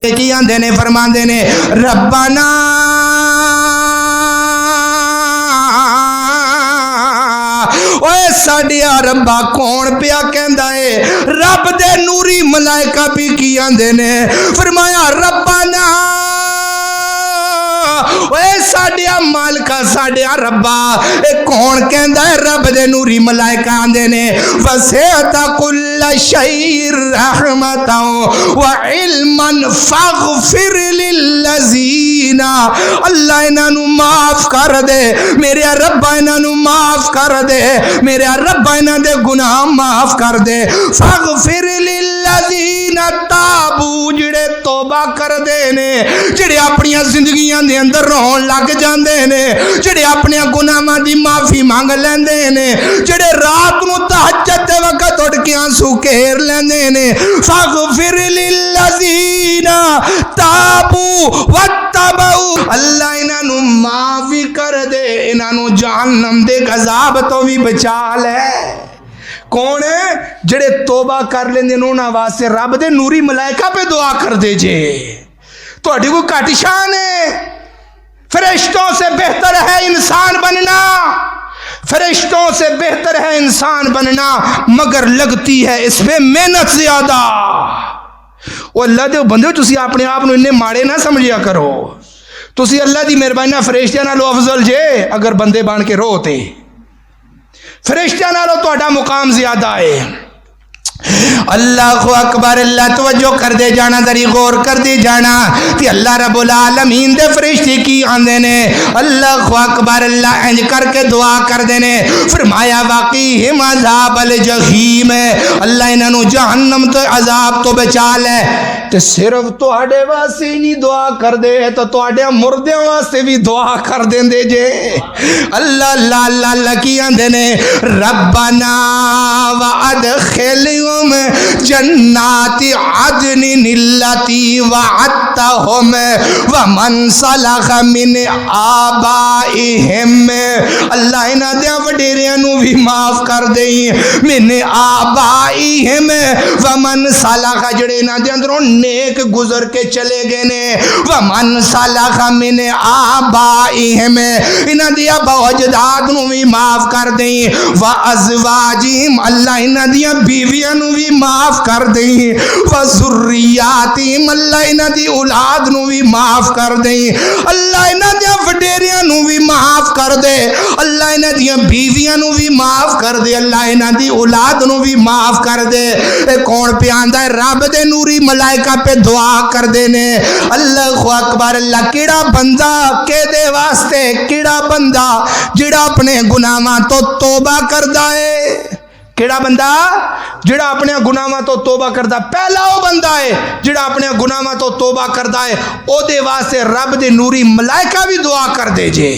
کی آندے نے فرماندے نے ربنا اوے ساڈیا ربا کون پیا کہندا اے رب دے نوری ملائکہ بھی کی آندے نے فرمایا ربنا اوے ساڈیا مالکا ساڈیا ربا اے کون کہندا ہے رب دے نوری ملائکہ آندے نے وسعت کل شیء رحمتا وعلما فاغفر للذین اللہ انہاں نو معاف کر دے میرے ربا انہاں نو معاف کر دے میرے ربا انہاں دے گناہ معاف کر دے فاغفر للذین تابو جڑے توبہ کر دے نے جڑے اپنی زندگیاں دے اندر رون لگ جاندے نے جڑے اپنے گناہاں دی معافی مانگ لیندے نے جڑے رات نو تہجد دے وقت اٹھ کے آنسو کھیر لیندے نے فاغفر للذین تابو واتبعوا اللہ انہاں نو معافی کر دے انہاں نو جہنم دے عذاب تو بھی بچا لے کون ہے جڑے توبہ کر لیندے نے انہاں واسطے رب دے نوری ملائکہ پہ دعا کر دے جے تہاڈی کوئی گھٹ شان ہے فرشتوں سے بہتر ہے انسان بننا فرشتوں سے بہتر ہے انسان بننا مگر لگتی ہے اس پہ محنت زیادہ وہ اللہ دے بندے تسی اپنے آپ نو اننے ماڑے نہ سمجھیا کرو تسی اللہ دی مہربانی نال فرشتیاں نالوں افضل جے اگر بندے بن کے رو تے فرشتیاں نالوں تہاڈا مقام زیادہ ہے اللہ اکبر اللہ توجہ کر دے جانا ذری غور کر دے جانا کہ اللہ رب العالمین دے فرشتے کی آندے نے اللہ اکبر اللہ انج کر کے دعا کر دے نے فرمایا واقعہم عذاب الجحیم اللہ انہاں نو جہنم تو عذاب تو بچا لے تے صرف تواڈے واسطے نہیں دعا کر دے تو تواڈے مردیاں واسطے بھی دعا کر دیندے جے اللہ اللہ اللہ اللہ کی آندے نے ربنا وادخلهم جنات عدن التي وعدتهم ومن صلح من آبائهم اللہ انہاں دے وڈیریاں نو بھی معاف کر دیں من آبائهم ومن صلح جڑے انہاں دے اندروں نیک گزر کے چلے گئے نے ومن صلح من آبائهم انہاں دے ابا اجداد نو بھی معاف کر دیں وازواجہم اللہ انہاں دی بیویاں نو بھی معاف کر دیں وذریاتہم اللہ انہاں دی اولاد نو بھی معاف کر دیں اللہ انہاں دی وڈیریاں نو بھی معاف کر دے اللہ انہاں دی بیویاں نو بھی معاف کر دے اللہ انہاں دی اولاد نو بھی معاف کر دے اے کون پہ آندا ہے رب دے نوری ملائکہ پہ دعا کر دے نے اللہ اکبر اللہ کیڑا بندہ کے دے واسطے کیڑا بندہ جڑا اپنے گناہاں تو توبہ کردا ہے کیڑا بندہ جڑا اپنے گناہاں تو توبہ کردا پہلا وہ بندہ ہے جڑا اپنے گناہاں تو توبہ کردا ہے او دے واسطے رب دے نوری ملائکہ بھی دعا کر دے جے